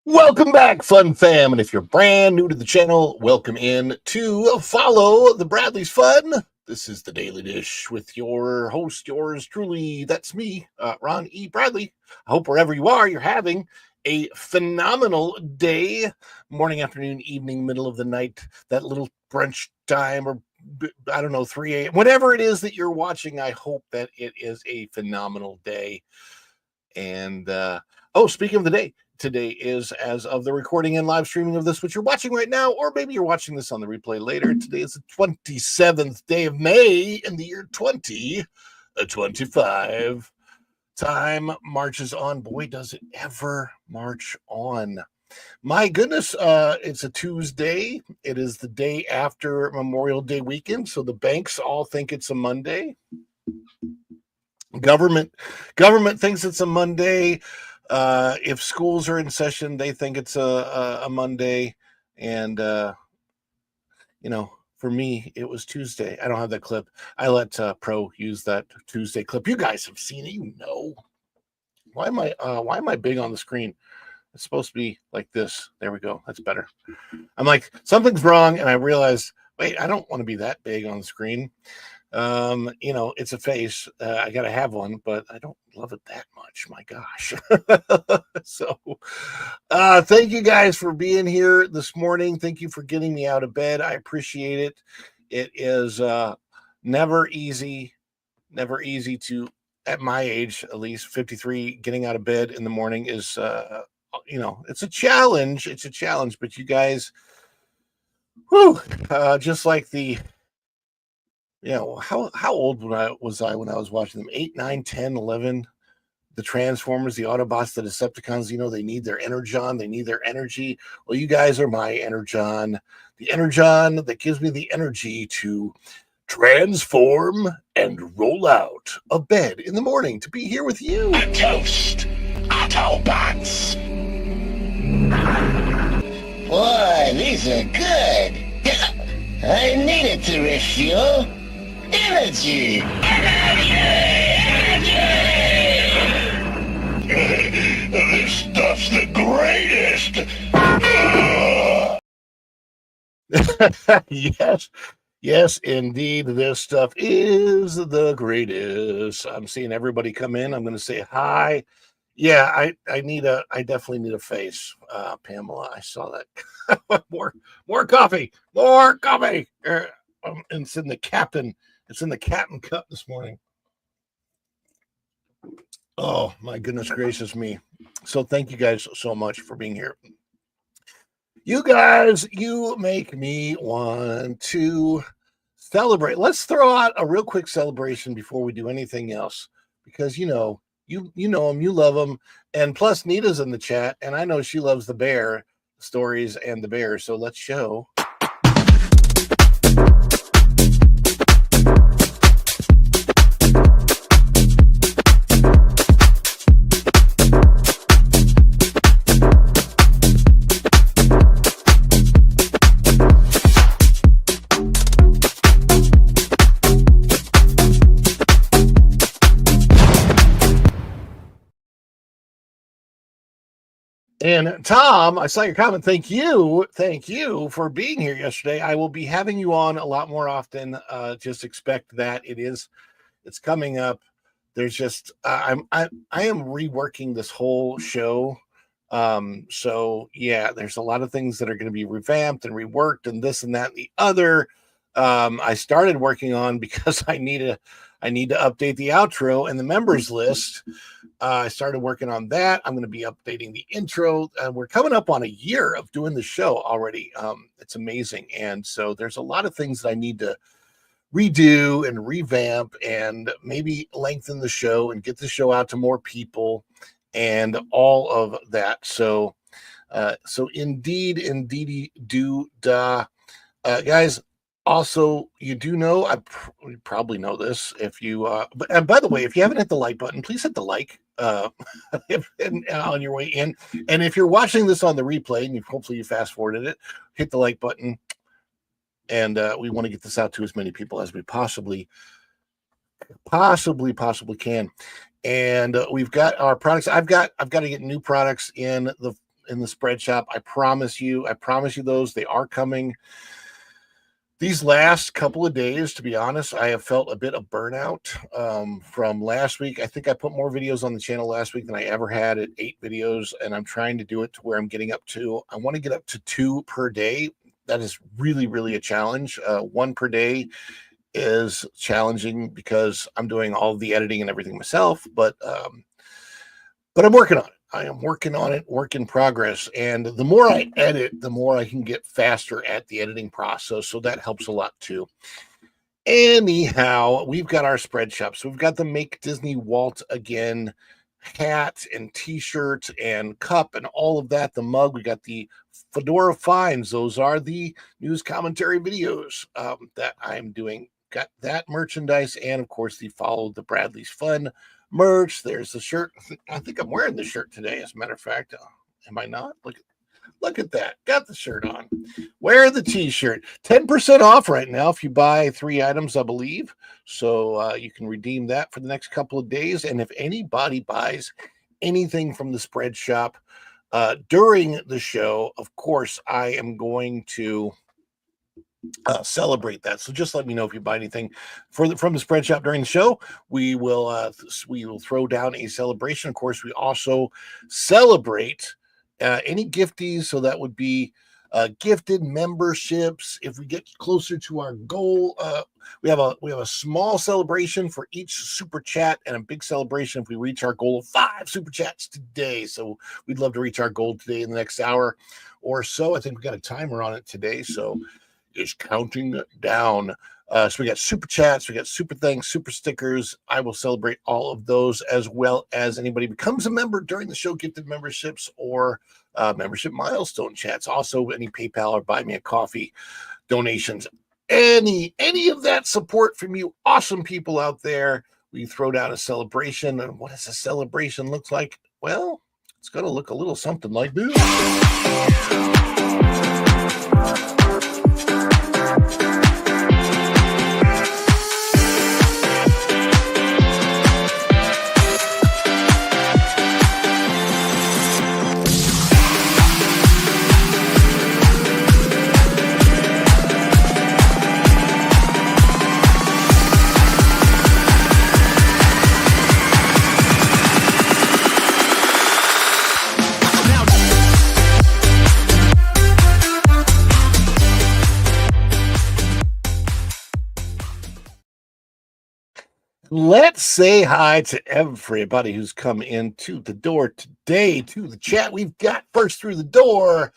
Welcome back, Fun Fam. And if you're brand new to the channel, welcome in to follow the Bradley's Fun. This is the Daily Dish with your host, yours truly. That's me, Ron E. Bradley. I hope wherever you are, you're having a phenomenal day, morning, afternoon, evening, middle of the night, that little brunch time, or I don't know, 3 a.m., whatever it is that you're watching. I hope that it is a phenomenal day. And speaking of the day, today is, as of the recording and live streaming of this, which you're watching right now, or maybe you're watching this on the replay later. Today is the 27th day of May in the year 2025. Time marches on. Boy, does it ever march on. My goodness, it's a Tuesday. It is the day after Memorial Day weekend, so the banks all think it's a Monday. Government thinks it's a Monday. If schools are in session, they think it's a Monday. And for me, it was Tuesday. I don't have that clip. I let Pro use that Tuesday clip. You guys have seen it, Why am I big on the screen? It's supposed to be like this. There we go. That's better. I'm like, something's wrong, and I realized, wait, I don't want to be that big on the screen. It's a face. I gotta have one, but I don't love it that much. My gosh. So thank you guys for being here this morning. Thank you for getting me out of bed. I appreciate it. It is never easy to, at my age, at least 53, getting out of bed in the morning is it's a challenge. It's a challenge, but you guys, just like the how old was I when I was watching them? 8, 9, 10, 11. The Transformers, the Autobots, the Decepticons, they need their energon. They need their energy. Well, you guys are my energon. The energon that gives me the energy to transform and roll out of bed in the morning to be here with you. A toast, Autobots. Boy, these are good. I needed to refuel. Energy! This stuff's the greatest! Yes, indeed. This stuff is the greatest. I'm seeing everybody come in. I'm going to say hi. Yeah, I definitely need a face, Pamela. I saw that. more coffee. It's in the captain cup this morning. Oh my goodness gracious me. So thank you guys so much for being here. You guys, you make me want to celebrate. Let's throw out a real quick celebration before we do anything else, because you know them, you love them, and plus Nita's in the chat, and I know she loves the bear stories and the bear. So let's show. And Tom, I saw your comment. Thank you for being here yesterday. I will be having you on a lot more often. Just expect that it's coming up. There's just I am reworking this whole show. So yeah, there's a lot of things that are going to be revamped and reworked and this and that and the other. I started working on because I need to update the outro and the members list. I started working on that. I'm going to be updating the intro. We're coming up on a year of doing the show already. It's amazing. And so there's a lot of things that I need to redo and revamp and maybe lengthen the show and get the show out to more people and all of that. So indeed, guys. Also, you do know, you probably know this if you, and by the way, if you haven't hit the like button, please hit the like on your way in. And if you're watching this on the replay and hopefully you fast forwarded it, hit the like button. And we want to get this out to as many people as we possibly can. And we've got our products. I've got to get new products in the spread shop. I promise you those. They are coming. These last couple of days, to be honest, I have felt a bit of burnout from last week. I think I put more videos on the channel last week than I ever had at 8 videos, and I'm trying to do it to where I'm getting up to. I want to get up to 2 per day. That is really, really a challenge. 1 per day is challenging because I'm doing all the editing and everything myself, but I'm working on it. I am working on it, work in progress. And the more I edit, the more I can get faster at the editing process. So that helps a lot too. Anyhow, we've got our spread shop. So we've got the Make Disney Walt Again hat and t-shirt and cup and all of that. The mug, we got the Fedora Finds. Those are the news commentary videos that I'm doing. Got that merchandise, and of course the Follow the Bradley's Fun merch. There's the shirt. I think I'm wearing the shirt today, as a matter of fact. Am I not? Look at that. Got the shirt on. Wear the t-shirt. 10% off right now if you buy 3 items, I believe. So you can redeem that for the next couple of days. And if anybody buys anything from the spread shop during the show, of course, I am going to celebrate that. So just let me know if you buy anything from the spread shop during the show. We will throw down a celebration. Of course, we also celebrate any gifties. So that would be gifted memberships. If we get closer to our goal, we have a small celebration for each super chat and a big celebration if we reach our goal of 5 super chats today. So we'd love to reach our goal today in the next hour or so. I think we got a timer on it today, so is counting down. So we got super chats, we got super thanks, super stickers. I will celebrate all of those, as well as anybody becomes a member during the show, gifted memberships or membership milestone chats. Also, any PayPal or buy me a coffee donations. Any of that support from you awesome people out there. We throw down a celebration. And what does a celebration look like? Well, it's going to look a little something like this. Let's say hi to everybody who's come into the door today to the chat. We've got first through the door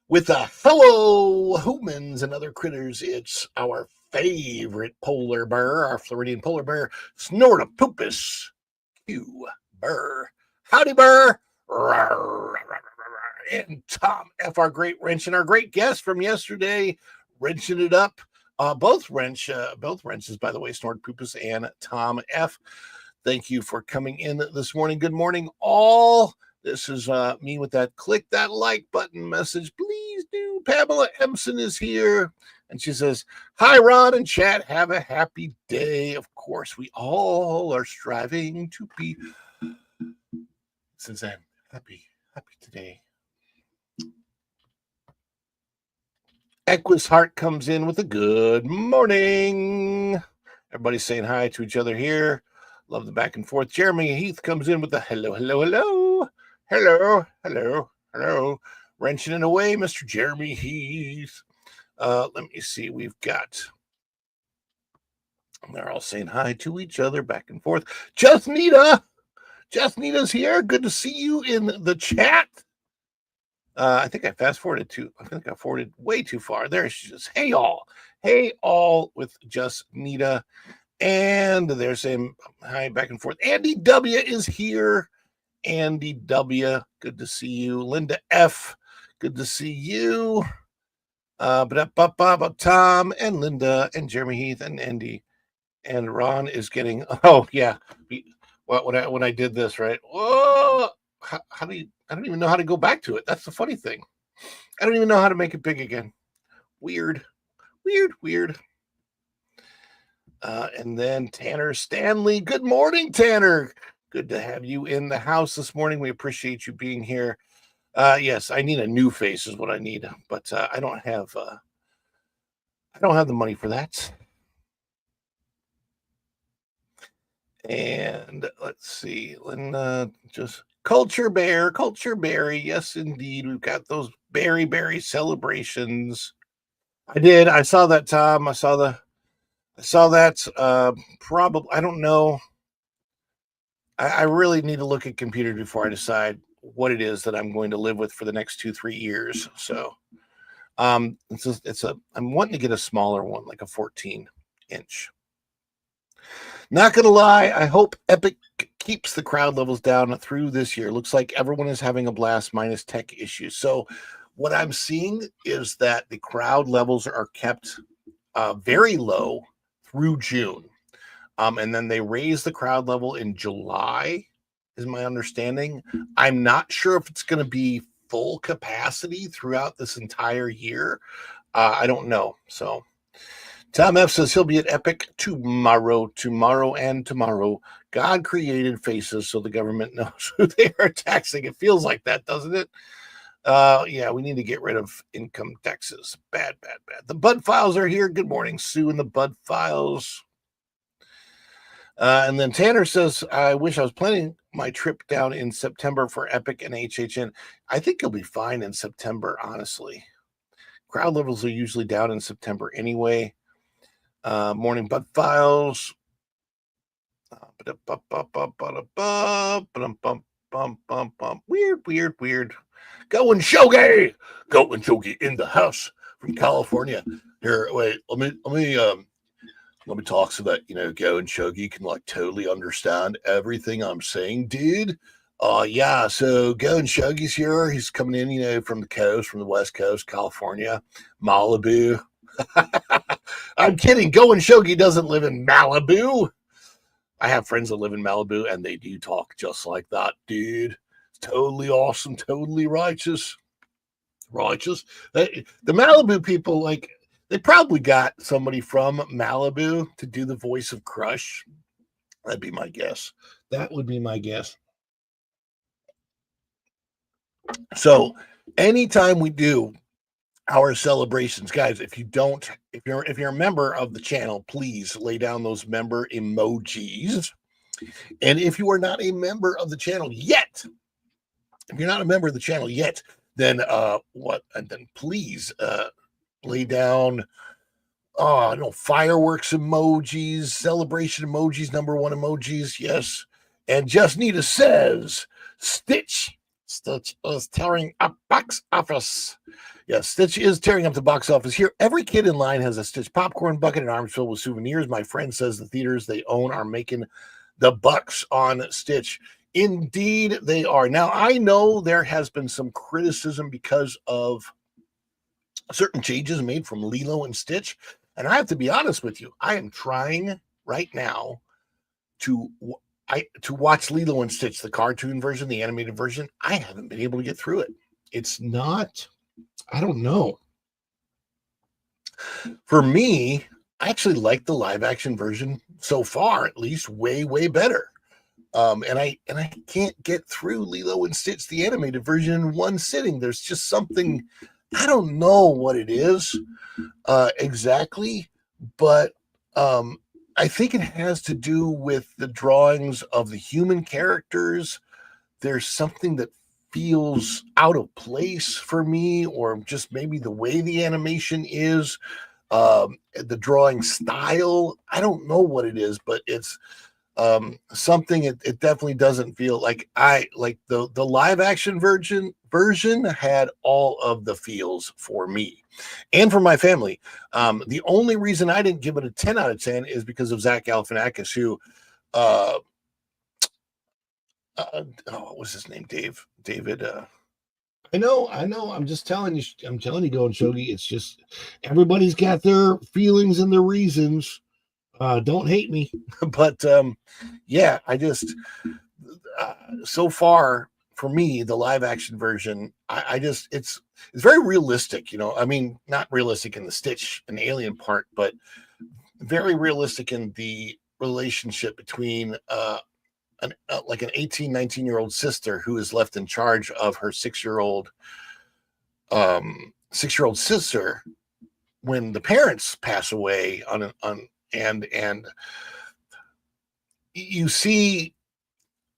with a hello, humans and other critters. It's our favorite polar bear, our Floridian polar bear, Snortopoopus Q Burr. Howdy, Burr. And Tom F., our great wrench, and our great guest from yesterday, wrenching it up. Both wrenches, by the way, Snortopoopus and Tom F. Thank you for coming in this morning. Good morning, all. This is me with that click that like button message. Please do. Pamela Empson is here. And she says, hi, Ron and chat. Have a happy day. Of course, we all are striving to be. Since I'm happy today. Equus Heart comes in with a good morning. Everybody's saying hi to each other here. Love the back and forth. Jeremy Heath comes in with a hello, hello, hello. Hello, hello, hello. Wrenching it away, Mr. Jeremy Heath. Let me see. We've got. They're all saying hi to each other, back and forth. Just Nita's here. Good to see you in the chat. I think I fast forwarded I forwarded way too far. There she says, hey all with Just Nita. And they're saying hi back and forth. Andy W is here. Andy W, good to see you. Linda F, good to see you. Tom and Linda and Jeremy Heath and Andy. And Ron is getting, oh yeah. When I did this, right? Whoa. How do you? I don't even know how to go back to it. That's the funny thing. I don't even know how to make it big again. Weird. And then Tanner Stanley. Good morning, Tanner. Good to have you in the house this morning. We appreciate you being here. Yes, I need a new face is what I need, but I don't have the money for that. And let's see, just Culture Bear, Culture Berry. Yes, indeed, we've got those berry celebrations. I did. I saw that, Tom. I saw that. Probably. I don't know. I really need to look at computers before I decide what it is that I'm going to live with for the next 2-3 years. So, I'm wanting to get a smaller one, like a 14-inch. Not gonna lie, I hope Epic keeps the crowd levels down through this year. Looks like everyone is having a blast, minus tech issues. So, what I'm seeing is that the crowd levels are kept very low through June. And then they raise the crowd level in July, is my understanding. I'm not sure if it's going to be full capacity throughout this entire year. I don't know. So Tom F says he'll be at Epic tomorrow. God created faces so the government knows who they are taxing. It feels like that, doesn't it? Yeah, we need to get rid of income taxes. Bad. The Bud Files are here. Good morning, Sue and the Bud Files. And then Tanner says, I wish I was planning my trip down in September for Epic and HHN. I think you'll be fine in September, honestly. Crowd levels are usually down in September anyway. Morning Bud Files. Weird. Going Shogi in the house from California. Here, wait, let me talk so that, Go and Shogi can like totally understand everything I'm saying, dude. Yeah, so Go and Shogi's here. He's coming in, from the coast, from the West Coast, California, Malibu. I'm kidding. Go and Shogi doesn't live in Malibu. I have friends that live in Malibu, and they do talk just like that, dude. It's totally awesome, totally righteous. The Malibu people, like, they probably got somebody from Malibu to do the voice of Crush. That'd be my guess. That would be my guess. So anytime we do our celebrations, guys, if you're a member of the channel, please lay down those member emojis. And if you are not a member of the channel yet, then please lay down fireworks emojis, celebration emojis, number one emojis, yes. And Just Nita says, Stitch is tearing up box office. Yes, Stitch is tearing up the box office here. Every kid in line has a Stitch popcorn bucket and arms filled with souvenirs. My friend says the theaters they own are making the bucks on Stitch. Indeed, they are. Now, I know there has been some criticism because of certain changes made from Lilo and Stitch. And I have to be honest with you. I am trying right now to watch Lilo and Stitch, the cartoon version, the animated version. I haven't been able to get through it. It's not, I don't know. For me, I actually like the live action version so far, at least way better. And I can't get through Lilo and Stitch, the animated version, in one sitting. There's just something, I don't know what it is exactly, but I think it has to do with the drawings of the human characters. There's something that feels out of place for me, or just maybe the way the animation is, the drawing style. I don't know what it is, but it's something. It definitely doesn't feel like the live action version had all of the feels for me and for my family. The only reason I didn't give it a 10 out of 10 is because of Zach Galifianakis, who what was his name? David. I know. I'm just telling you. Go and Shogi. It's just everybody's got their feelings and their reasons. Don't hate me, but yeah, I just so far for me, the live action version, I just it's very realistic. I mean, not realistic in the Stitch and Alien part, but very realistic in the relationship between like an 18, 19-year-old sister who is left in charge of her 6-year-old sister when the parents pass away and you see,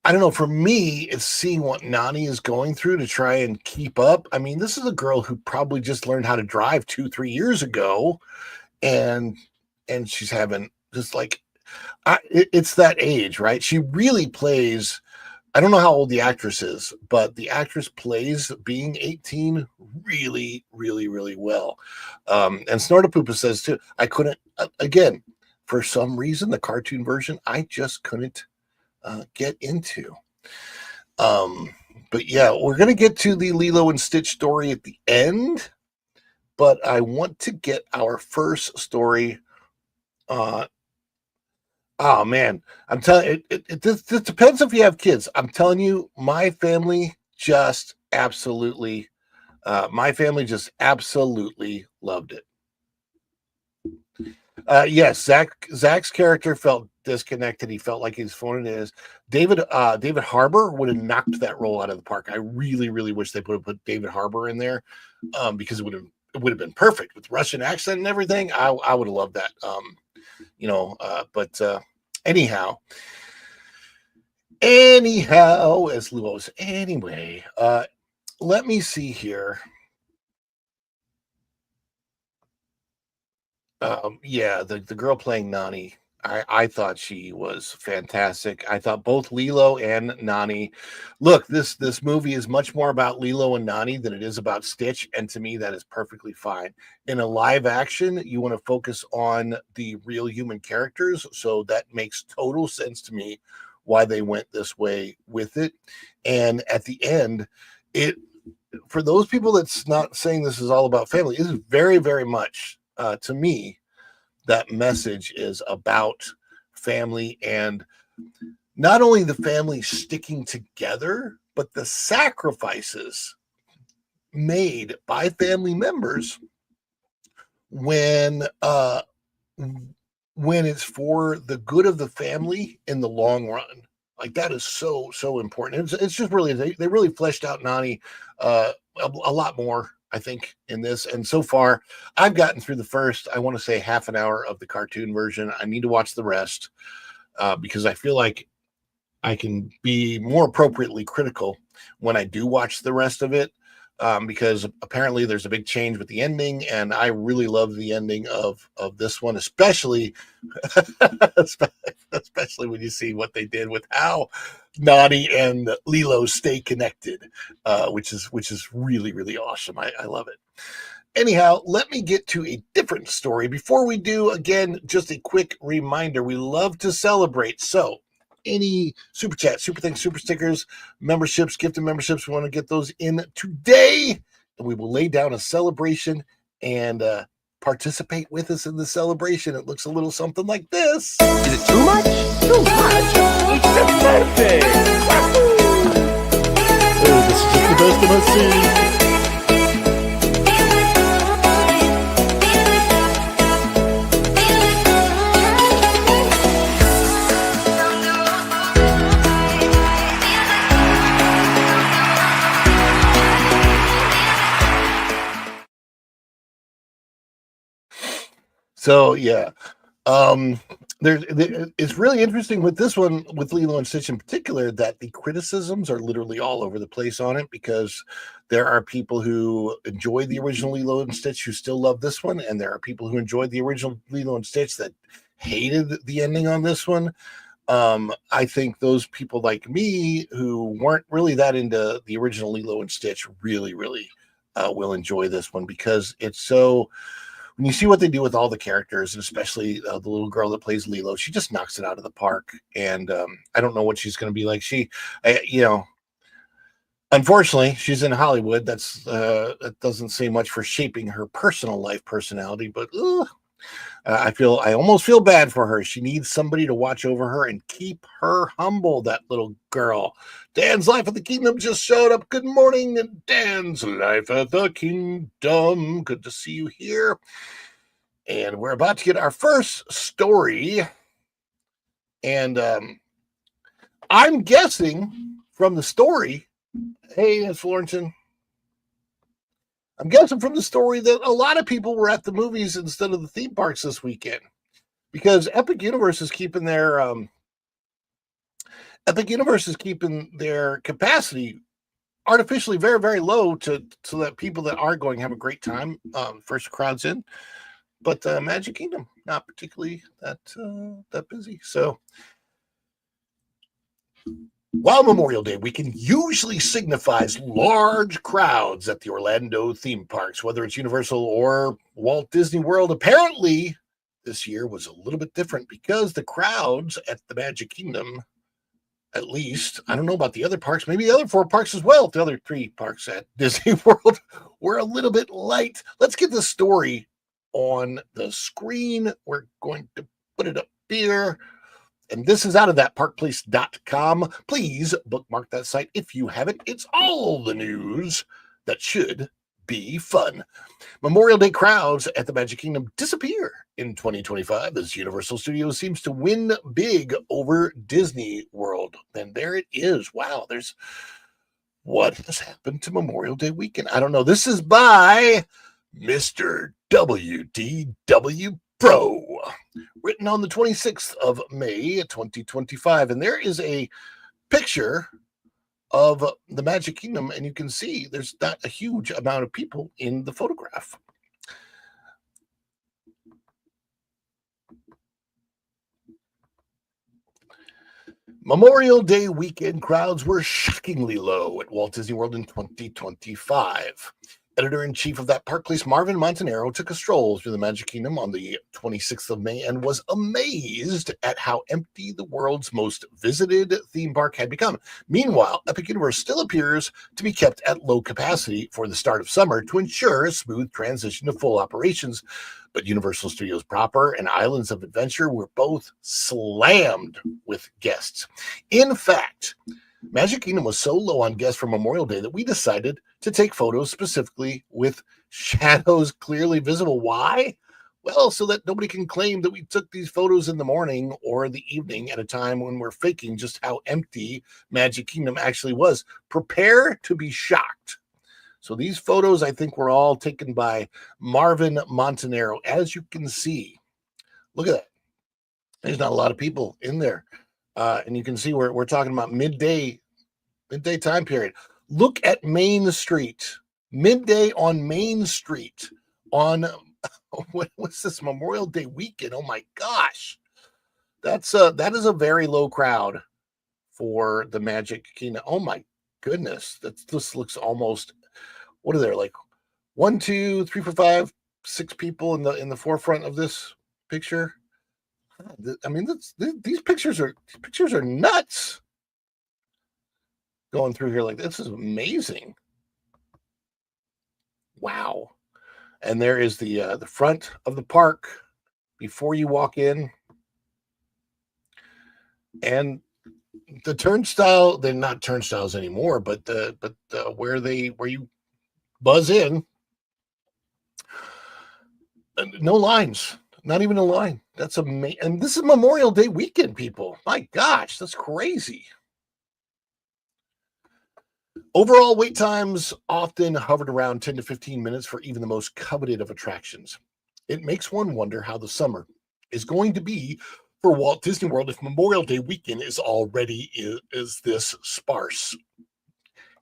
I don't know, for me, it's seeing what Nani is going through to try and keep up. I mean, this is a girl who probably just learned how to drive 2-3 years ago, and she's having just like it's that age, right? She really plays. I don't know how old the actress is, but the actress plays being 18 really, really, really well. And Snortapoopa says too, I couldn't, again, for some reason, the cartoon version, I just couldn't get into. But yeah, we're going to get to the Lilo and Stitch story at the end, but I want to get our first story. Oh man, I'm telling you, this depends if you have kids. I'm telling you, my family just absolutely loved it. Yes, Zach's character felt disconnected. He felt like he's phoning it is. David Harbour would have knocked that role out of the park. I really, really wish they would have put David Harbour in there, because it would have been perfect with Russian accent and everything. I would have loved that. But anyhow, as Lewis. Anyway, let me see here. Yeah, the girl playing Nani, I thought she was fantastic. I thought both Lilo and Nani. Look, this movie is much more about Lilo and Nani than it is about Stitch, and to me, that is perfectly fine. In a live action, you want to focus on the real human characters, so that makes total sense to me why they went this way with it. And at the end, it for those people that's not saying this is all about family, it is very, very much to me, that message is about family, and not only the family sticking together, but the sacrifices made by family members when it's for the good of the family in the long run. Like, that is so important. It's just really, they really fleshed out Nani a lot more, I think, in this. And so far, I've gotten through the first, I want to say, half an hour of the cartoon version. I need to watch the rest because I feel like I can be more appropriately critical when I do watch the rest of it, because apparently there's a big change with the ending, and I really love the ending of this one, especially especially when you see what they did with how Nani and Lilo stay connected, which is really, really awesome. I love it. Anyhow, let me get to a different story. Before we do, again, just a quick reminder, we love to celebrate. So any super chat, super thanks, super stickers, memberships, gifted memberships, we want to get those in today, and we will lay down a celebration and participate with us in the celebration. It looks a little something like this. Is it too much? Too much? It's your birthday! Oh, this is just the best of my scene. So yeah, it's really interesting with this one, with Lilo and Stitch in particular, that the criticisms are literally all over the place on it, because there are people who enjoy the original Lilo and Stitch who still love this one, and there are people who enjoyed the original Lilo and Stitch that hated the ending on this one. I think those people like me who weren't really that into the original Lilo and Stitch really, really will enjoy this one, because it's so. When you see what they do with all the characters, and especially the little girl that plays Lilo, she just knocks it out of the park. And I don't know what she's going to be like. Unfortunately, she's in Hollywood. That doesn't say much for shaping her personal life personality, but I almost feel bad for her. She needs somebody to watch over her and keep her humble, that little girl. Dan's Life at the Kingdom just showed up. Good morning, Dan's Life at the Kingdom. Good to see you here. And we're about to get our first story. And I'm guessing from the story, hey, it's Florentine. I'm guessing from the story that a lot of people were at the movies instead of the theme parks this weekend, because Epic Universe is keeping their capacity artificially very, very low so that people that are going have a great time. First crowds in, but Magic Kingdom not particularly that busy. So while Memorial Day weekend usually signifies large crowds at the Orlando theme parks, whether it's Universal or Walt Disney World, apparently this year was a little bit different because the crowds at the Magic Kingdom, at least, I don't know about the other parks, maybe the other 4 parks as well, the other 3 parks at Disney World were a little bit light. Let's get the story on the screen. We're going to put it up here. And this is out of that parkplace.com. Please bookmark that site if you haven't. It's all the news that should be fun. Memorial Day crowds at the Magic Kingdom disappear in 2025 as Universal Studios seems to win big over Disney World. And there it is. Wow, what has happened to Memorial Day weekend? I don't know. This is by Mr. WDW Pro, written on the 26th of May, 2025. And there is a picture of the Magic Kingdom, and you can see there's not a huge amount of people in the photograph. Memorial Day weekend crowds were shockingly low at Walt Disney World in 2025. Editor-in-chief of that park place, Marvin Montanaro, took a stroll through the Magic Kingdom on the 26th of May and was amazed at how empty the world's most visited theme park had become. Meanwhile, Epic Universe still appears to be kept at low capacity for the start of summer to ensure a smooth transition to full operations. But Universal Studios proper and Islands of Adventure were both slammed with guests. In fact, Magic Kingdom was so low on guests for Memorial Day that we decided to take photos specifically with shadows clearly visible. Why? Well, so that nobody can claim that we took these photos in the morning or the evening at a time when we're faking just how empty Magic Kingdom actually was. Prepare to be shocked. So these photos, I think, were all taken by Marvin Montanaro. As you can see, look at that. There's not a lot of people in there. And you can see we're talking about midday time period. Look at Main Street, midday on Main Street on what's this, Memorial Day weekend? Oh my gosh, that is a very low crowd for the Magic Kingdom. Oh my goodness, this looks almost. What are there, like 1, 2, 3, 4, 5, 6 people in the forefront of this picture? I mean, these pictures are nuts. Going through here like this is amazing. Wow. And there is the front of the park before you walk in, and the turnstile. They're not turnstiles anymore, but where you buzz in, no lines. Not even a line. That's amazing. And this is Memorial Day weekend, people. My gosh, that's crazy. Overall wait times often hovered around 10 to 15 minutes for even the most coveted of attractions. It makes one wonder how the summer is going to be for Walt Disney World if Memorial Day weekend is already is this sparse.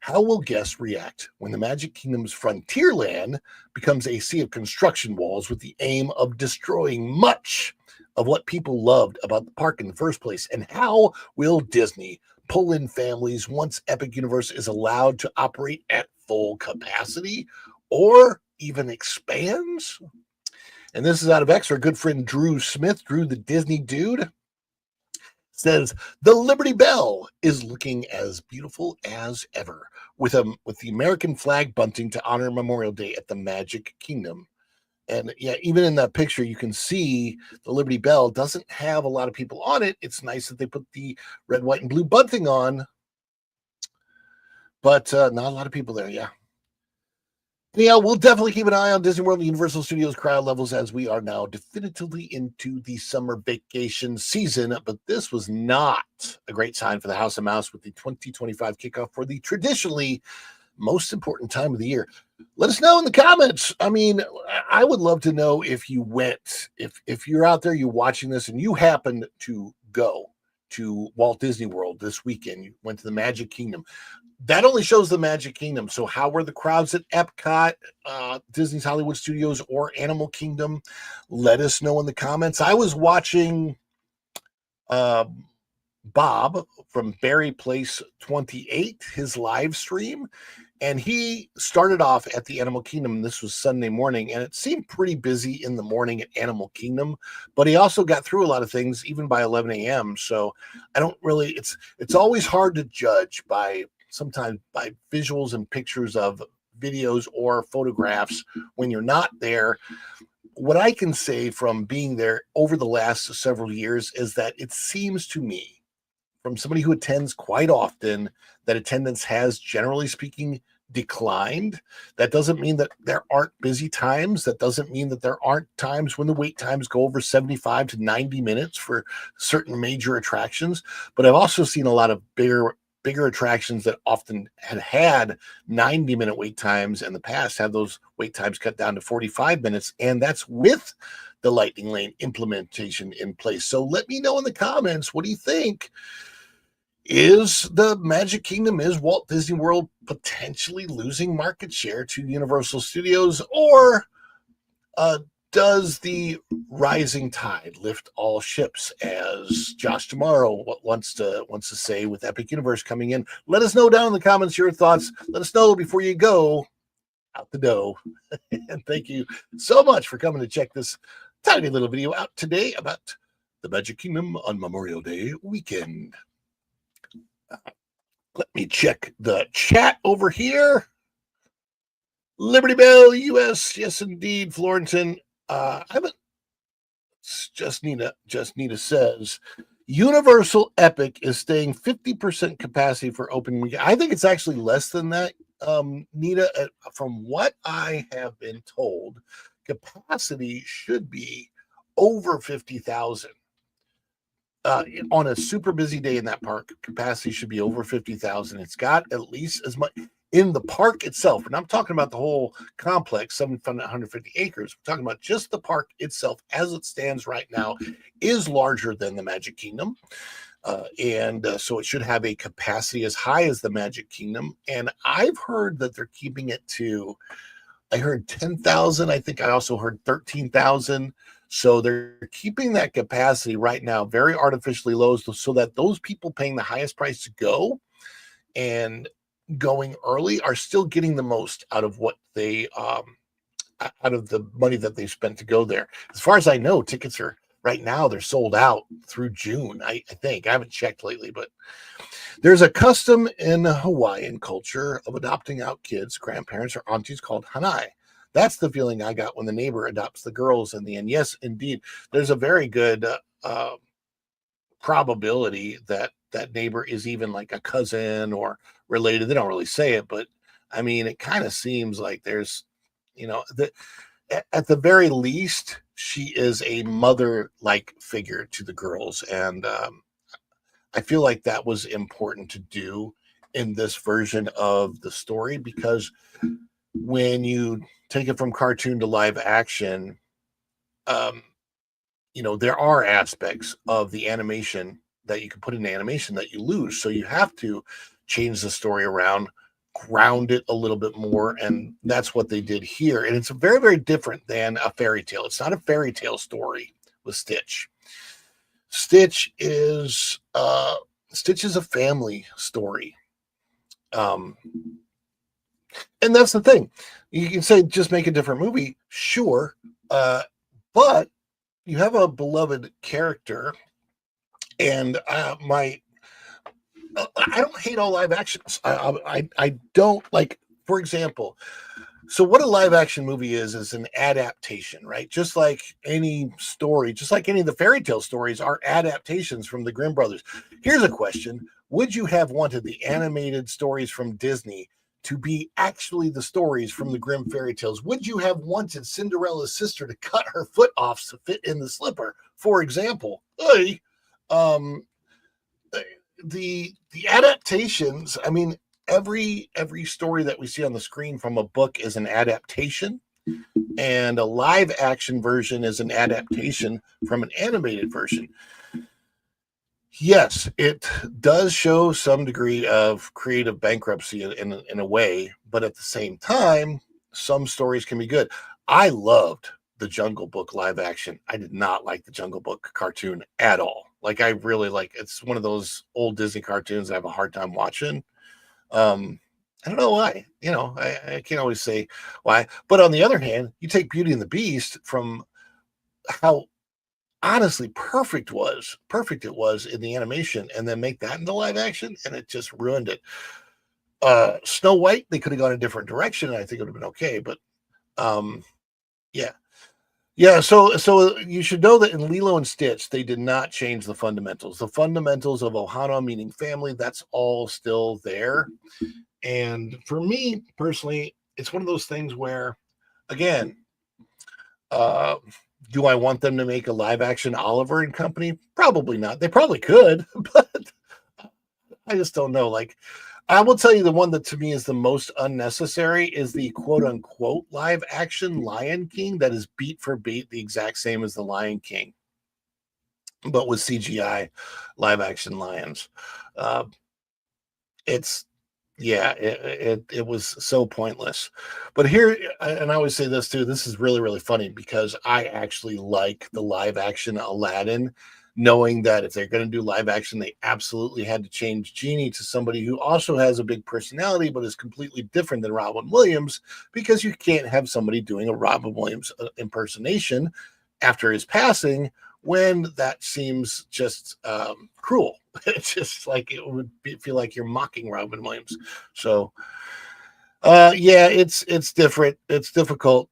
How will guests react when the Magic Kingdom's Frontierland becomes a sea of construction walls with the aim of destroying much of what people loved about the park in the first place? And how will Disney pull in families once Epic Universe is allowed to operate at full capacity or even expands? And this is out of X. Our good friend Drew Smith, Drew the Disney Dude, says the Liberty Bell is looking as beautiful as ever with the American flag bunting to honor Memorial Day at the Magic Kingdom. And yeah, even in that picture, you can see the Liberty Bell doesn't have a lot of people on it. It's nice that they put the red, white, and blue bunting on, but not a lot of people there. Yeah. Yeah, we'll definitely keep an eye on Disney World and Universal Studios crowd levels as we are now definitively into the summer vacation season. But this was not a great sign for the House of Mouse with the 2025 kickoff for the traditionally most important time of the year. Let us know in the comments. I mean, I would love to know if you went, if you're out there, you're watching this and you happened to go to Walt Disney World this weekend, you went to the Magic Kingdom. That only shows the Magic Kingdom. So how were the crowds at Epcot, Disney's Hollywood Studios, or Animal Kingdom? Let us know in the comments. I was watching Bob from Barry Place 28, his live stream, and he started off at the Animal Kingdom. This was Sunday morning, and it seemed pretty busy in the morning at Animal Kingdom, but he also got through a lot of things even by 11 a.m. So I don't really, it's always hard to judge sometimes by visuals and pictures of videos or photographs when you're not there. What I can say from being there over the last several years is that it seems to me, from somebody who attends quite often, that attendance has, generally speaking, declined. That doesn't mean that there aren't busy times. That doesn't mean that there aren't times when the wait times go over 75 to 90 minutes for certain major attractions. But I've also seen a lot of bigger attractions that often had 90-minute wait times in the past have those wait times cut down to 45 minutes, and that's with the Lightning Lane implementation in place. So let me know in the comments, what do you think? Is the Magic Kingdom, is Walt Disney World potentially losing market share to Universal Studios, or does the rising tide lift all ships, as Josh Tomorrow wants to say with Epic Universe coming in? Let us know down in the comments your thoughts. Let us know before you go out the dough. And thank you so much for coming to check this tiny little video out today about the Magic Kingdom on Memorial Day weekend. Let me check the chat over here. Liberty Bell US, yes indeed. Florenton, I haven't. Just Nita says Universal Epic is staying 50% capacity for opening week. I think it's actually less than that, Nita. From what I have been told, capacity should be over 50,000. On a super busy day in that park, capacity should be over 50,000. It's got at least as much in the park itself. And I'm talking about the whole complex, 750 acres. We're talking about just the park itself as it stands right now is larger than the Magic Kingdom. So it should have a capacity as high as the Magic Kingdom. And I've heard that they're keeping it to, I heard 10,000. I think I also heard 13,000. So they're keeping that capacity right now very artificially low so that those people paying the highest price to go and going early are still getting the most out of what they out of the money that they spent to go there. As far as I know, tickets are right now, they're sold out through June. I think I haven't checked lately, but there's a custom in Hawaiian culture of adopting out kids, grandparents, or aunties called hanai. That's the feeling I got when the neighbor adopts the girls in the end. Yes, indeed. There's a very good probability that that neighbor is even like a cousin or related. They don't really say it, but I mean, it kind of seems like there's, at the very least, she is a mother-like figure to the girls. And I feel like that was important to do in this version of the story, because when you take it from cartoon to live action, there are aspects of the animation that you can put in animation that you lose. So you have to change the story around, ground it a little bit more. And that's what they did here. And it's very, very different than a fairy tale. It's not a fairy tale story with Stitch. Stitch is a family story. And that's the thing. You can say just make a different movie, sure, but you have a beloved character, and I don't hate all live actions. I don't like, for example. So what a live action movie is an adaptation, right? Just like any story, just like any of the fairy tale stories are adaptations from the Grimm brothers. Here's a question. Would you have wanted the animated stories from Disney to be actually the stories from the Grimm fairy tales? Would you have wanted Cinderella's sister to cut her foot off to fit in the slipper, for example? the adaptations, I mean, every story that we see on the screen from a book is an adaptation, and a live action version is an adaptation from an animated version. Yes, it does show some degree of creative bankruptcy in a way, but at the same time, some stories can be good. I loved the Jungle Book live action. I did not like the Jungle Book cartoon at all. Like, I really like, it's one of those old Disney cartoons I have a hard time watching. I don't know why. I can't always say why. But on the other hand, you take Beauty and the Beast, from how honestly perfect it was in the animation, and then make that into live action, and it just ruined it. Snow White, they could have gone a different direction, and I think it would have been okay. But yeah. Yeah, so you should know that in Lilo and Stitch, they did not change the fundamentals. The fundamentals of Ohana, meaning family, that's all still there. And for me personally, it's one of those things where, again, do I want them to make a live action Oliver and Company? Probably not. They probably could, but I just don't know. Like, I will tell you, the one that to me is the most unnecessary is the quote unquote live action Lion King that is beat for beat the exact same as the Lion King, but with CGI live action lions. It's it was so pointless. But here, and I always say this too, this is really, really funny because I actually like the live action Aladdin, knowing that if they're going to do live action, they absolutely had to change Genie to somebody who also has a big personality, but is completely different than Robin Williams, because you can't have somebody doing a Robin Williams impersonation after his passing when that seems just cruel. It's just like it would feel like you're mocking Robin Williams. So, yeah, it's different. It's difficult.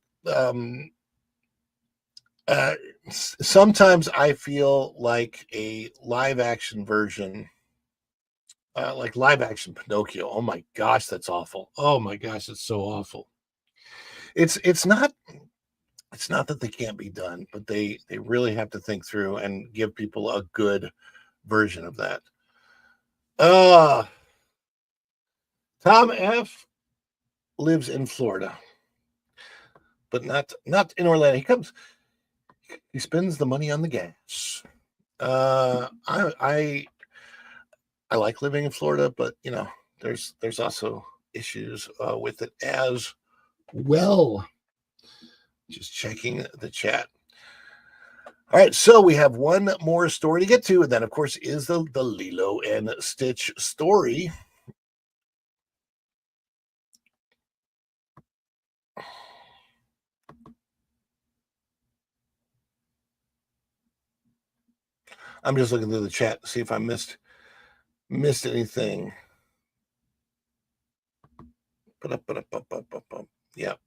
Sometimes I feel like a live action version, like live action Pinocchio. Oh my gosh, that's awful. Oh my gosh, it's so awful. It's not. It's not that they can't be done, but they really have to think through and give people a good version of that. Tom F lives in Florida, but not in Orlando. He spends the money on the gas. I like living in Florida, but there's also issues with it as well. Just checking the chat. All right, so we have one more story to get to, and then, of course, is the Lilo and Stitch story. I'm just looking through the chat to see if I missed anything. Yep.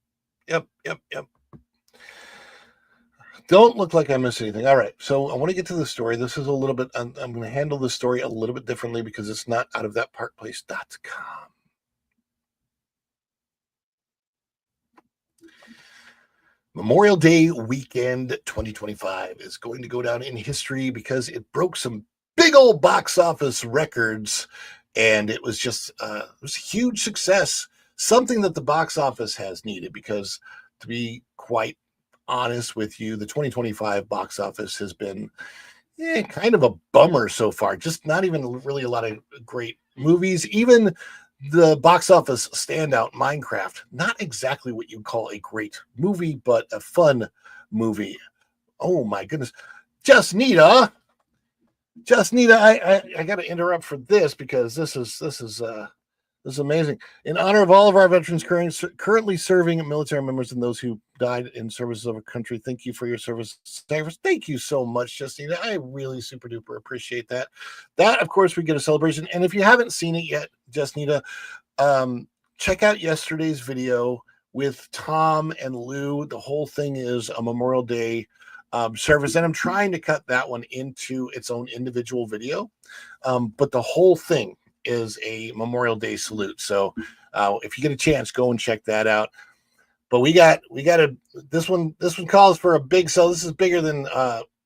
Don't look like I missed anything. All right, so I want to get to the story. This is a little bit, I'm going to handle the story a little bit differently because it's not out of thatparkplace.com. Memorial Day weekend 2025 is going to go down in history because it broke some big old box office records, and it was just it was a huge success, something that the box office has needed, because, to be quite honest with you, the 2025 box office has been kind of a bummer so far. Just not even really a lot of great movies. Even the box office standout, Minecraft, not exactly what you'd call a great movie, but a fun movie. Oh my goodness. Just Nita, I got to interrupt for this because this is amazing. In honor of all of our veterans currently serving, military members, and those who died in services of our country, thank you for your service. Thank you so much, Justina. I really super duper appreciate that. That, of course, we get a celebration. And if you haven't seen it yet, Justina, check out yesterday's video with Tom and Lou. The whole thing is a Memorial Day service, and I'm trying to cut that one into its own individual video. But the whole thing is a Memorial Day salute. So if you get a chance, go and check that out. But we got this one calls for a big, so this is bigger than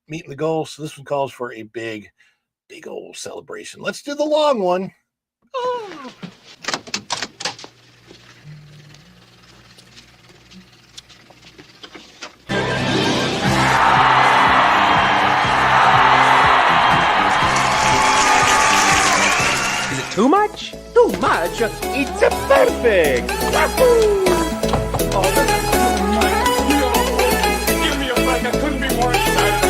meeting the goal. So this one calls for a big big old celebration. Let's do the long one. Oh. Is it too much? Too much? It's perfect! Wahoo! Oh, this is too much. Give me a break. I couldn't be more excited.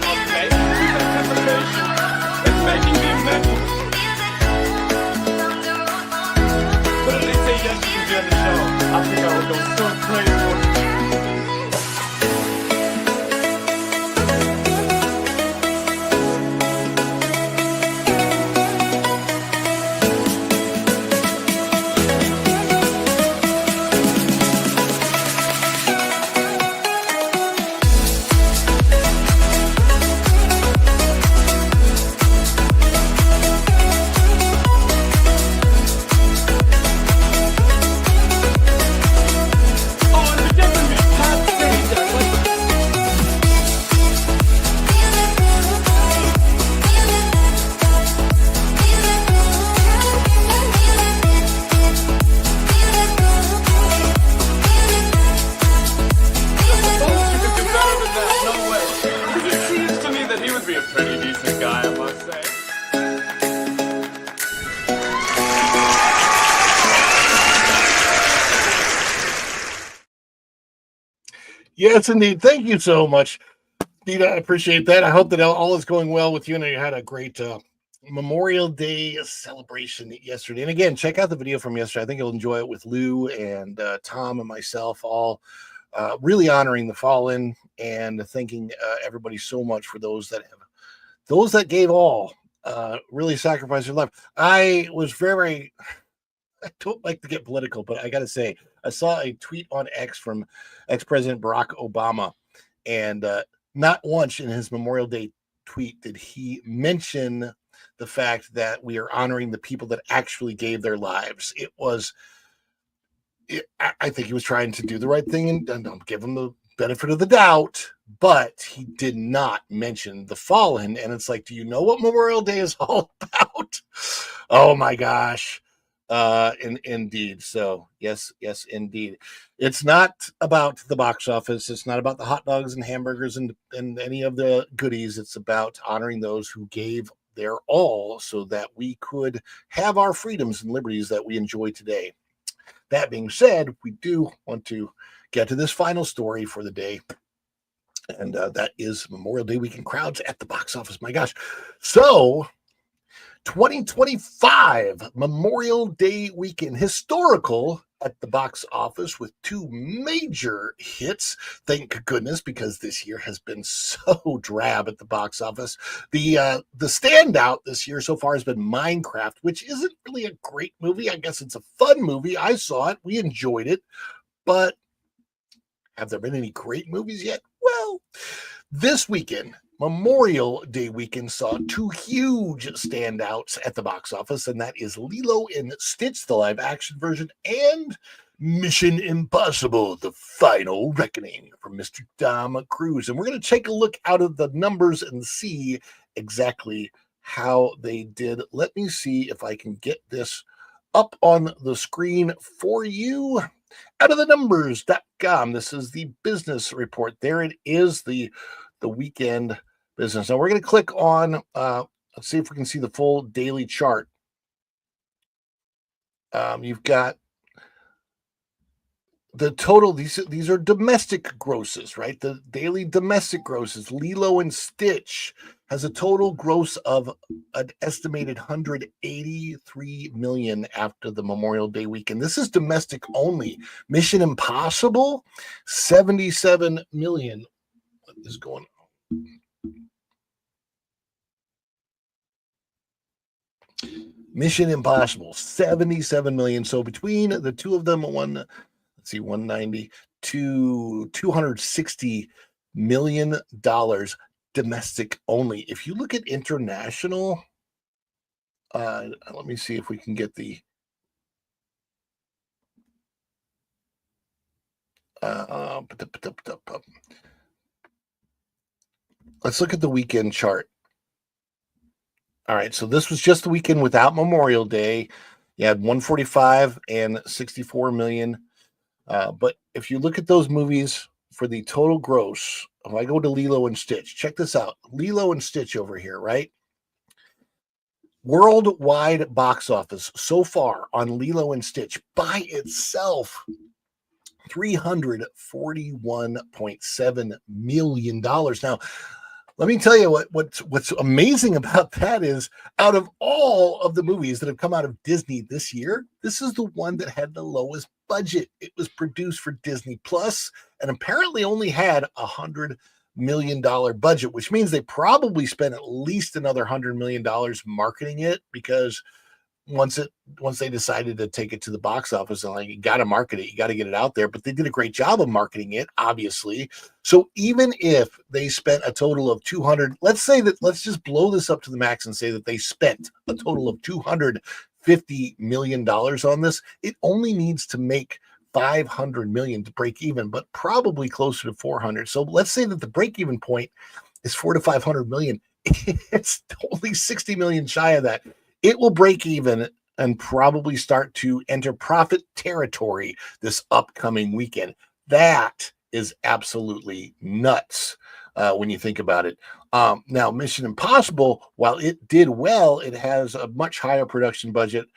Okay, this anticipation is making me mental. But if they say yes, you can be on the show. I think I would go so crazy. Yes, indeed. Thank you so much, Dita. I appreciate that. I hope that all is going well with you, and you had a great Memorial Day celebration yesterday. And again, check out the video from yesterday. I think you'll enjoy it with Lou and Tom and myself, all really honoring the fallen and thanking everybody so much for those that gave all, really sacrificed their life. I don't like to get political, but I got to say, I saw a tweet on X from ex-President Barack Obama, and not once in his Memorial Day tweet did he mention the fact that we are honoring the people that actually gave their lives. I think he was trying to do the right thing and don't give him the benefit of the doubt, but he did not mention the fallen. And it's like, do you know what Memorial Day is all about? Oh my gosh. Indeed. So yes, indeed. It's not about the box office. It's not about the hot dogs and hamburgers and any of the goodies. It's about honoring those who gave their all so that we could have our freedoms and liberties that we enjoy today. That being said, we do want to get to this final story for the day. And that is Memorial Day weekend crowds at the box office. My gosh. So 2025 Memorial Day weekend, historical at the box office with two major hits. Thank goodness, because this year has been so drab at the box office. The standout this year so far has been Minecraft, which isn't really a great movie. I guess it's a fun movie. I saw it. We enjoyed it. But have there been any great movies yet? Well, this weekend, Memorial Day weekend, saw two huge standouts at the box office, and that is Lilo and Stitch, the live action version, and Mission Impossible, The Final Reckoning from Mr. Tom Cruise. And we're going to take a look out of the numbers and see exactly how they did. Let me see if I can get this up on the screen for you. Out of the numbers.com. This is the business report. There it is, the weekend business. Now we're going to click on, let's see if we can see the full daily chart. You've got the total, these are domestic grosses, right? The daily domestic grosses. Lilo and Stitch has a total gross of an estimated 183 million after the Memorial Day weekend. This is domestic only. Mission Impossible, 77 million. What is going on? Mission Impossible, 77 million. So between the two of them, 190 to $260 million domestic only. If you look at international, let me see if we can get the Let's look at the weekend chart. All right, so this was just the weekend without Memorial Day. You had 145 and 64 million. But if you look at those movies for the total gross, if I go to Lilo and Stitch, check this out. Lilo and Stitch over here, right? Worldwide box office so far on Lilo and Stitch by itself, $341.7 million. Now, let me tell you what's amazing about that is out of all of the movies that have come out of Disney this year, this is the one that had the lowest budget. It was produced for Disney Plus and apparently only had $100 million budget, which means they probably spent at least another $100 million marketing it, because once they decided to take it to the box office, and like, you got to market it, you got to get it out there. But they did a great job of marketing it, obviously. So even if they spent a total of 200, let's just blow this up to the max and say that they spent a total of $250 million on this, it only needs to make 500 million to break even, but probably closer to 400. So let's say that the break even point is 400 to 500 million. It's only 60 million shy of that. It will break even and probably start to enter profit territory this upcoming weekend. That is absolutely nuts when you think about it. Now, Mission Impossible, while it did well, it has a much higher production budget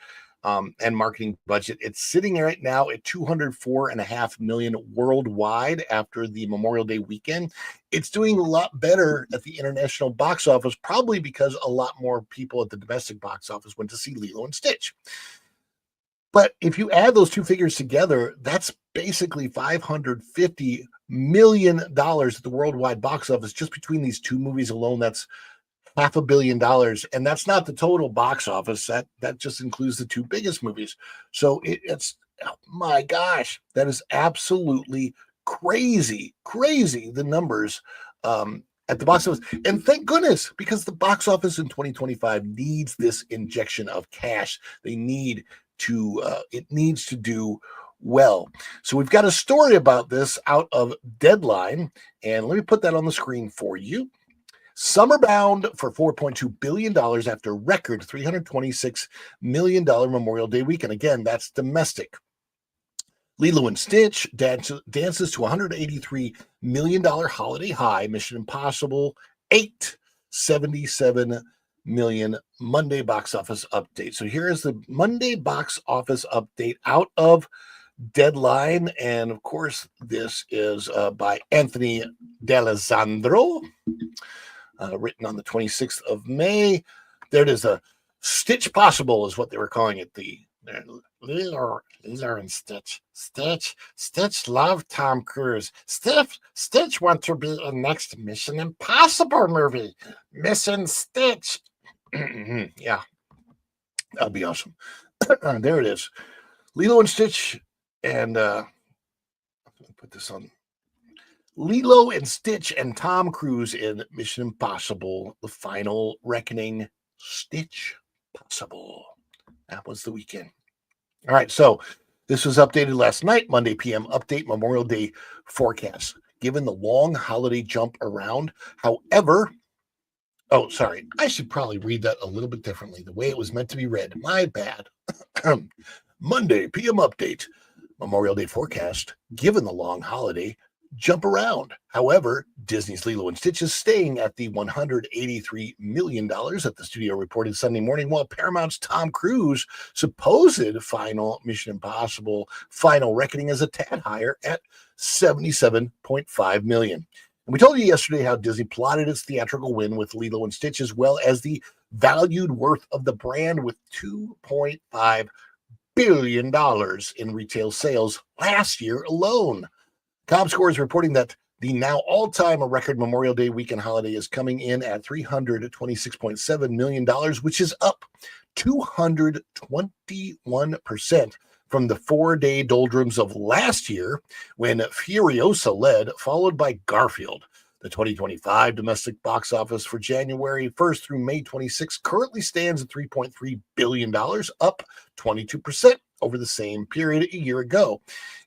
and marketing budget. It's sitting right now at 204.5 million worldwide after the Memorial Day weekend. It's doing a lot better at the international box office, probably because a lot more people at the domestic box office went to see Lilo and Stitch. But if you add those two figures together, that's basically $550 million at the worldwide box office just between these two movies alone. That's $500 million, and that's not the total box office. That just includes the two biggest movies. So it's oh my gosh, that is absolutely crazy the numbers at the box office. And thank goodness, because the box office in 2025 needs this injection of cash. They need to it needs to do well. So we've got a story about this out of Deadline, and let me put that on the screen for you. Summerbound for $4.2 billion after record $326 million Memorial Day weekend. Again, that's domestic. Lilo and Stitch dances to $183 million holiday high. Mission Impossible 8, $77 million Monday box office update. So here is the Monday box office update out of Deadline. And of course, this is by Anthony D'Alessandro. Written on the 26th of May. There it is. StitchPossible is what they were calling it. The Lilo and Stitch. Stitch loved Tom Cruise. Stitch wants to be in next Mission Impossible movie. Mission Stitch. Yeah, that'd be awesome. There it is. Lilo and Stitch, and put this on. Lilo and Stitch and Tom Cruise in Mission Impossible: The Final Reckoning. StitchPossible. That was the weekend. All right, so this was updated last night, Monday PM update, Memorial Day forecast. Given the long holiday jump around, however, oh, sorry, I should probably read that a little bit differently, the way it was meant to be read. My bad. Monday PM update, Memorial Day forecast. Given the long holiday jump around. However, Disney's Lilo and Stitch is staying at the $183 million that the studio reported Sunday morning, while Paramount's Tom Cruise supposed final Mission Impossible Final Reckoning is a tad higher at $77.5 million. And we told you yesterday how Disney plotted its theatrical win with Lilo and Stitch, as well as the valued worth of the brand with $2.5 billion in retail sales last year alone. ComScore is reporting that the now all-time record Memorial Day weekend holiday is coming in at $326.7 million, which is up 221% from the 4-day doldrums of last year when Furiosa led, followed by Garfield. The 2025 domestic box office for January 1st through May 26th currently stands at $3.3 billion, up 22% over the same period a year ago.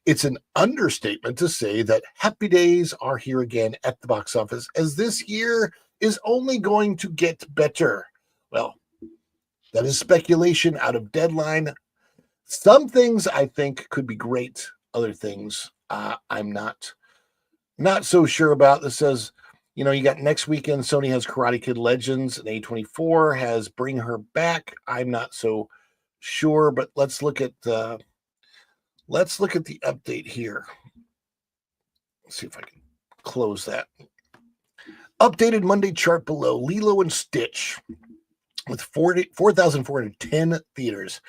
It's an understatement to say that happy days are here again at the box office, as this year is only going to get better. Well, that is speculation out of Deadline. Some things I think could be great. Other things I'm not so sure about. This says, you got next weekend, Sony has Karate Kid Legends, and A24 has Bring Her Back. I'm not so sure, but let's look at the update here. Let's see if I can close that. Updated Monday chart below. Lilo and Stitch, with 4,410 theaters,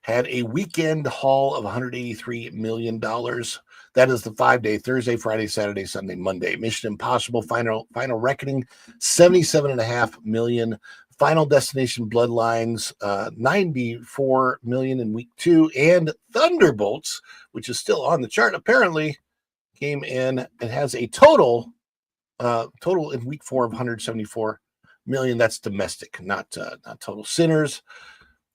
had a weekend haul of $183 million. That is the 5-day, Thursday, Friday, Saturday, Sunday, Monday. Mission Impossible Final Reckoning, $77.5 million. Final Destination Bloodlines, $94 million in week 2. And Thunderbolts, which is still on the chart, apparently came in. It has a total in week 4 of $174 million. That's domestic, not total. Sinners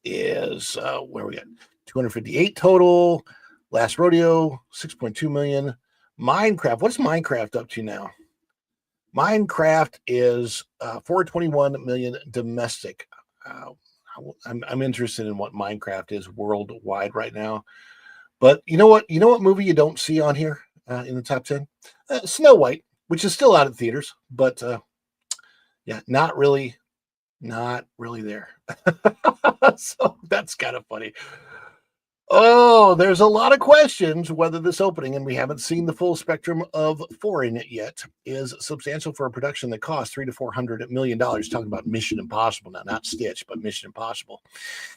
is where we got 258 total. Last Rodeo, 6.2 million. Minecraft, what's Minecraft up to now? Minecraft is 421 million domestic. I'm interested in what Minecraft is worldwide right now. But you know what movie you don't see on here in the top 10? Snow White, which is still out at theaters, but not really there. So that's kind of funny. Oh, there's a lot of questions whether this opening, and we haven't seen the full spectrum of foreign yet, is substantial for a production that costs $300 to $400 million. Talking about Mission Impossible now, not Stitch, but Mission Impossible.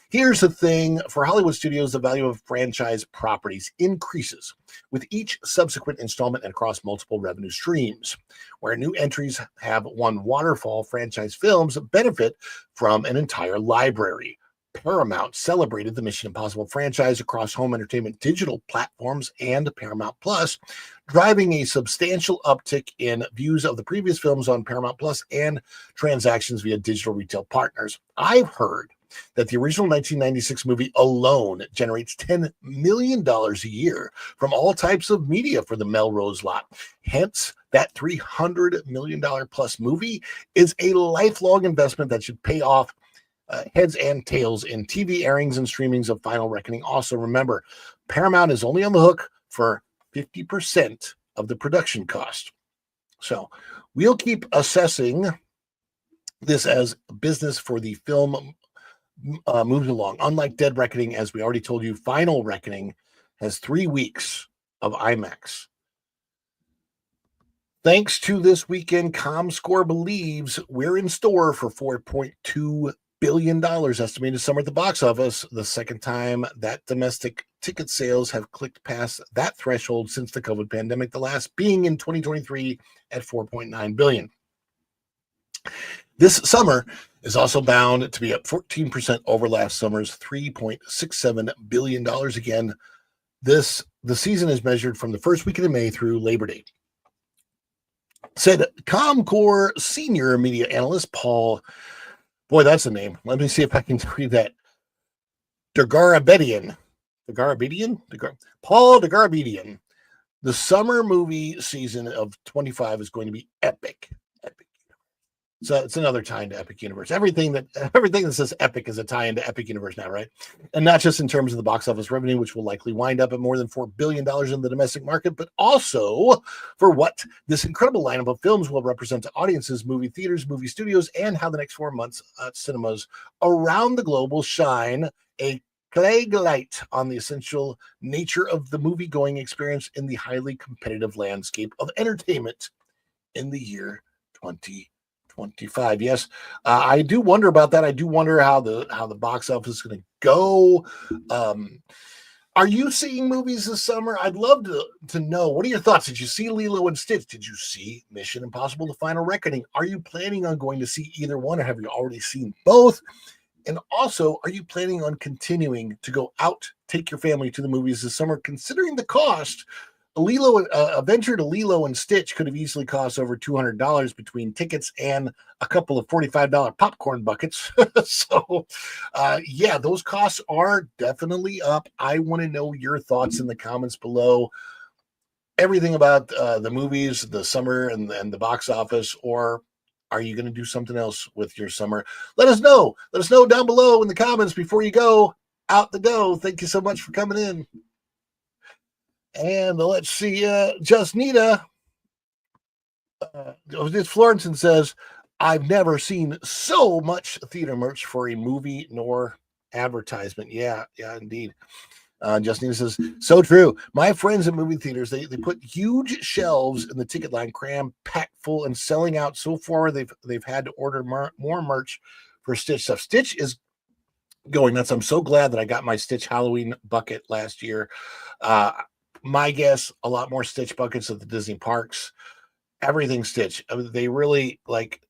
Here's the thing: for Hollywood studios, the value of franchise properties increases with each subsequent installment and across multiple revenue streams. Where new entries have one waterfall, franchise films benefit from an entire library. Paramount celebrated the Mission Impossible franchise across home entertainment digital platforms and Paramount Plus, driving a substantial uptick in views of the previous films on Paramount Plus and transactions via digital retail partners. I've heard that the original 1996 movie alone generates $10 million a year from all types of media for the Melrose lot. Hence, that $300 million plus movie is a lifelong investment that should pay off heads and tails in TV airings and streamings of Final Reckoning. Also, remember, Paramount is only on the hook for 50% of the production cost. So we'll keep assessing this as business for the film moves along. Unlike Dead Reckoning, as we already told you, Final Reckoning has 3 weeks of IMAX. Thanks to this weekend, ComScore believes we're in store for $4.2 billion estimated summer at the box office, the second time that domestic ticket sales have clicked past that threshold since the COVID pandemic, the last being in 2023 at $4.9 billion. This summer is also bound to be up 14% over last summer's $3.67 billion. Again, the season is measured from the first weekend of May through Labor Day. Said ComScore senior media analyst Paul, boy, that's a name. Let me see if I can read that. Paul Degarabedian. The summer movie season of 25 is going to be epic. So it's another tie into Epic Universe. Everything that says Epic is a tie into Epic Universe now, right? And not just in terms of the box office revenue, which will likely wind up at more than $4 billion in the domestic market, but also for what this incredible lineup of films will represent to audiences, movie theaters, movie studios, and how the next 4 months cinemas around the globe will shine a plague light on the essential nature of the movie-going experience in the highly competitive landscape of entertainment in the year 2025. Yes, I do wonder about that. I do wonder how the box office is going to go. Are you seeing movies this summer? I'd love to know. What are your thoughts? Did you see Lilo and Stitch? Did you see Mission Impossible: The Final Reckoning? Are you planning on going to see either one, or have you already seen both? And also, are you planning on continuing to go out, take your family to the movies this summer, considering the cost A venture to Lilo and Stitch could have easily cost over $200 between tickets and a couple of $45 popcorn buckets. So, yeah, those costs are definitely up. I want to know your thoughts in the comments below. Everything about the movies, the summer, and the box office, or are you going to do something else with your summer? Let us know. Let us know down below in the comments before you go out the door. Thank you so much for coming in. And let's see, Justnita, Florenson says, I've never seen so much theater merch for a movie nor advertisement. Yeah, indeed. Justnita says, so true. My friends at movie theaters, they put huge shelves in the ticket line, cram packed full and selling out so far. They've had to order more merch for Stitch stuff. Stitch is going nuts. I'm so glad that I got my Stitch Halloween bucket last year. My guess, a lot more Stitch buckets at the Disney parks. Everything Stitch. I mean, they really like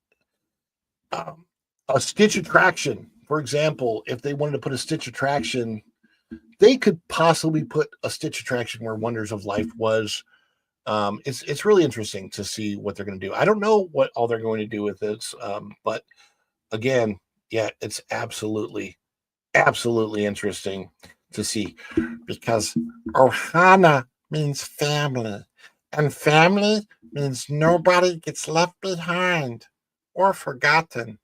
a Stitch attraction. For example, if they wanted to put a Stitch attraction, they could possibly put a Stitch attraction where Wonders of Life was. It's really interesting to see what they're going to do. I don't know what all they're going to do with this, but again, yeah, it's absolutely interesting to see, because Ohana means family, and family means nobody gets left behind or forgotten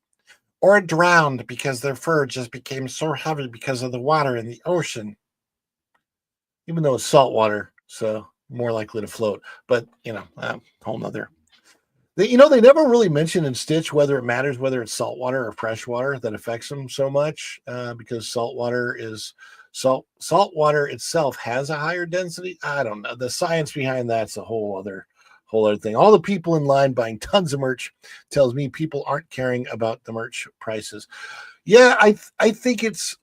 or drowned because their fur just became so heavy because of the water in the ocean. Even though it's salt water, so more likely to float. But, whole nother. They never really mention in Stitch whether it matters whether it's salt water or fresh water that affects them so much, because salt water itself has a higher density. I don't know. The science behind that's a whole other thing. All the people in line buying tons of merch tells me people aren't caring about the merch prices. Yeah, I think it's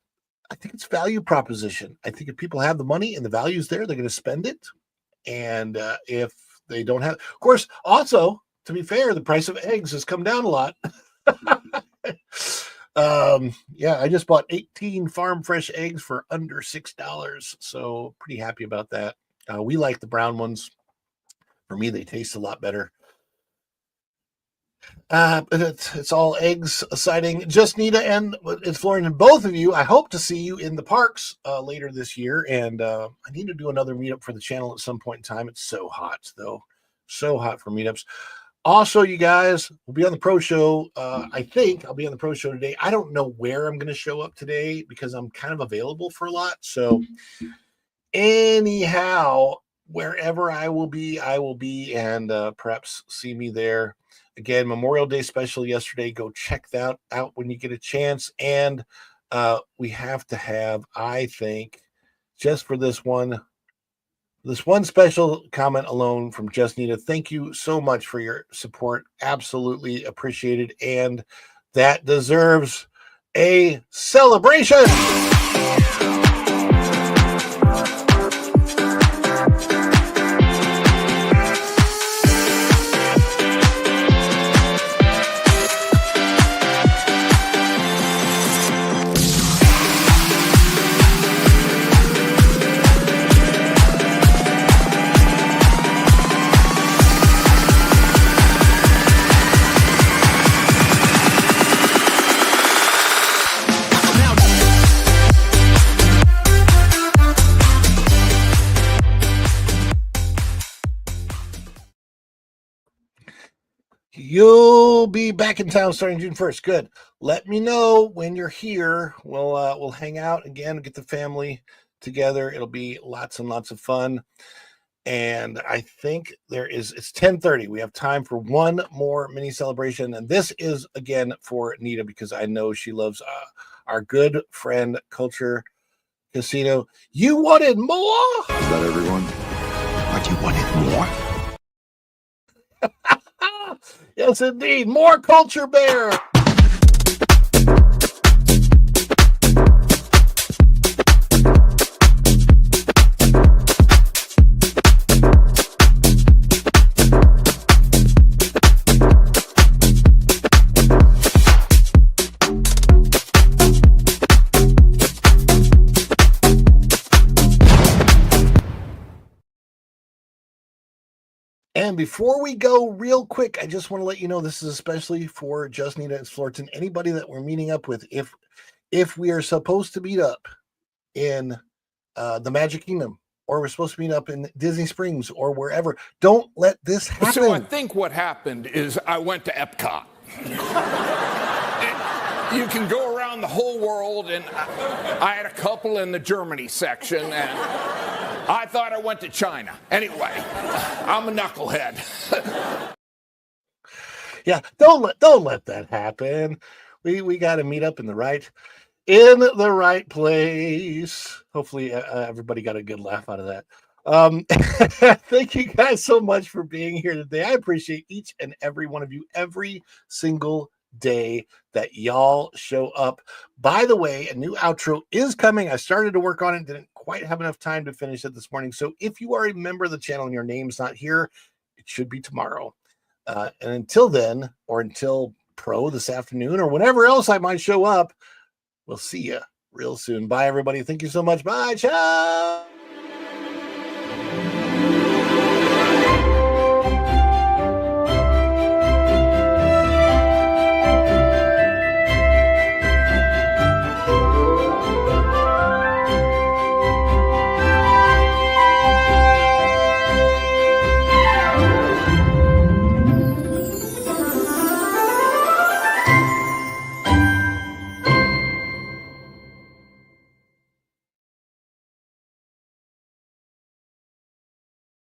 value proposition. I think if people have the money and the value's there, they're going to spend it. And if they don't have, of course, also, to be fair, the price of eggs has come down a lot. Yeah, I just bought 18 farm fresh eggs for under $6. So pretty happy about that. We like the brown ones. For me, they taste a lot better. But it's all eggs siding. Justnita and it's Florian and both of you. I hope to see you in the parks later this year. And I need to do another meetup for the channel at some point in time. It's so hot, though. So hot for meetups. Also, you guys will be on the pro show. I think I'll be on the pro show today. I don't know where I'm going to show up today because I'm kind of available for a lot. So anyhow, wherever I will be, and perhaps see me there. Again, Memorial Day special yesterday. Go check that out when you get a chance. And we have to have, I think, just for this one special comment alone from Justnita. Thank you so much for your support. Absolutely appreciated. And that deserves a celebration. You'll be back in town starting June 1st. Good. Let me know when you're here. We'll hang out again, get the family together. It'll be lots and lots of fun. And I think it's 10:30. We have time for one more mini celebration. And this is again for Nita, because I know she loves our good friend Culture Casino. You wanted more? Is that everyone? What, you wanted more? Yes, indeed. More Culture Bear. And before we go real quick, I just want to let you know this is especially for Just Nita and Florton, anybody that we're meeting up with. If we are supposed to meet up in the Magic Kingdom, or we're supposed to meet up in Disney Springs or wherever, don't let this happen. So I think what happened is I went to Epcot. You can go around the whole world, and I had a couple in the Germany section, and I thought I went to China. Anyway, I'm a knucklehead. Yeah, don't let that happen. We got to meet up in the right place. Hopefully, everybody got a good laugh out of that. Thank you guys so much for being here today. I appreciate each and every one of you every single day that y'all show up. By the way, a new outro is coming. I started to work on it, didn't quite have enough time to finish it this morning. So if you are a member of the channel and your name's not here, it should be tomorrow. And until then, or until Pro this afternoon, or whenever else I might show up, we'll see you real soon. Bye, everybody. Thank you so much. Bye. Ciao.